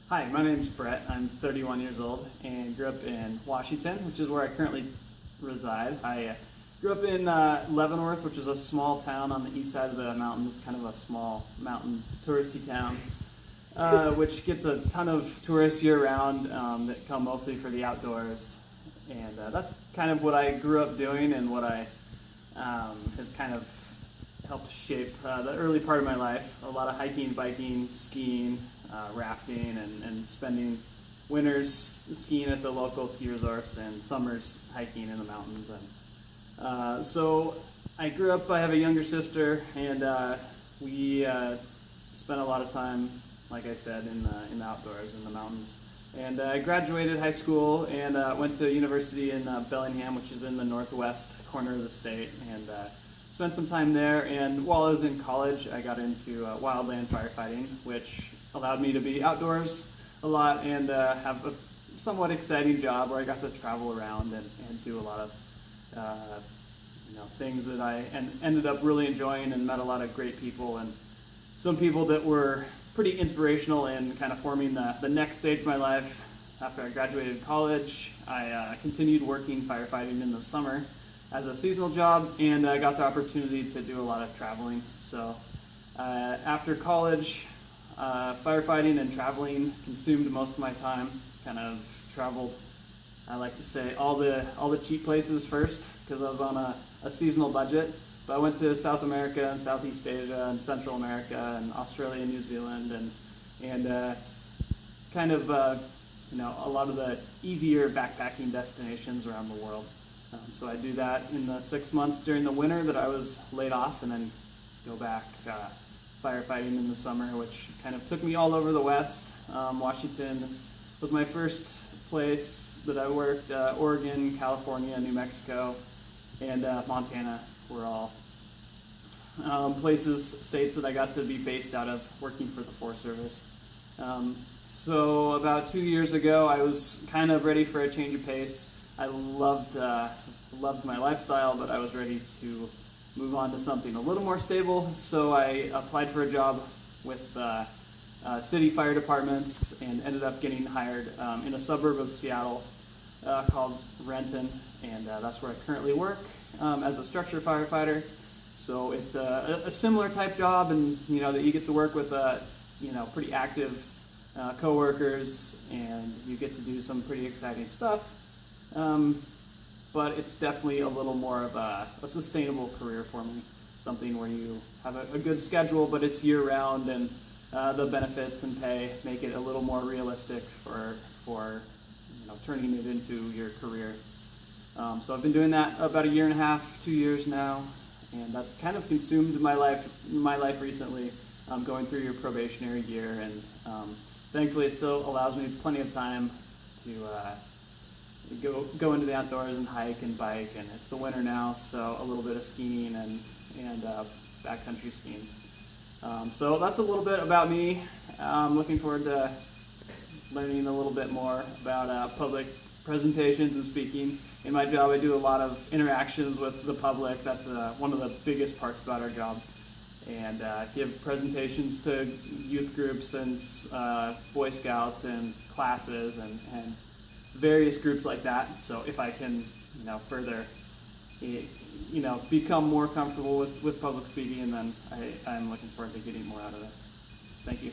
Hi, my name's Brett. I'm 31 years old and grew up in Washington, which is where I currently reside. I grew up in Leavenworth, which is a small town on the east side of the mountains, kind of a small mountain touristy town, which gets a ton of tourists year-round that come mostly for the outdoors. And that's kind of what I grew up doing and what I has kind of helped shape the early part of my life. A lot of hiking, biking, skiing, rafting, and spending winters skiing at the local ski resorts and summers hiking in the mountains. And so I grew up, I have a younger sister, and we spent a lot of time, like I said, in the outdoors, in the mountains. And I graduated high school and went to university in Bellingham, which is in the northwest corner of the state, and spent some time there. And while I was in college, I got into wildland firefighting, which allowed me to be outdoors a lot and have a somewhat exciting job where I got to travel around and do a lot of things that I ended up really enjoying, and met a lot of great people and some people that were pretty inspirational in kind of forming the next stage of my life. After I graduated college, I continued working firefighting in the summer as a seasonal job, and I got the opportunity to do a lot of traveling. So after college, firefighting and traveling consumed most of my time. Kind of traveled, I like to say, all the cheap places first, because I was on a seasonal budget. But I went to South America and Southeast Asia and Central America and Australia and New Zealand, and kind of a lot of the easier backpacking destinations around the world. So I do that in the 6 months during the winter that I was laid off, and then go back firefighting in the summer, which kind of took me all over the West. Washington was my first place that I worked. Oregon, California, New Mexico, and Montana were all states that I got to be based out of, working for the Forest Service. So about 2 years ago, I was kind of ready for a change of pace. I loved my lifestyle, but I was ready to move on to something a little more stable. So I applied for a job with city fire departments and ended up getting hired in a suburb of Seattle called Renton, and that's where I currently work as a structure firefighter. So it's a similar type job, and that you get to work with pretty active coworkers, and you get to do some pretty exciting stuff. But it's definitely a little more of a sustainable career for me. Something where you have a good schedule, but it's year-round, and the benefits and pay make it a little more realistic for turning it into your career. So I've been doing that about a year and a half, 2 years now, and that's kind of consumed my life recently. Going through your probationary year, and thankfully it still allows me plenty of time to go into the outdoors and hike and bike. And it's the winter now, so a little bit of skiing and backcountry skiing. So that's a little bit about me. I'm looking forward to learning a little bit more about public presentations and speaking. In my job, I do a lot of interactions with the public. That's one of the biggest parts about our job. And give presentations to youth groups and Boy Scouts and classes and various groups like that. So if I can, further, become more comfortable with public speaking, then I'm looking forward to getting more out of this. Thank you.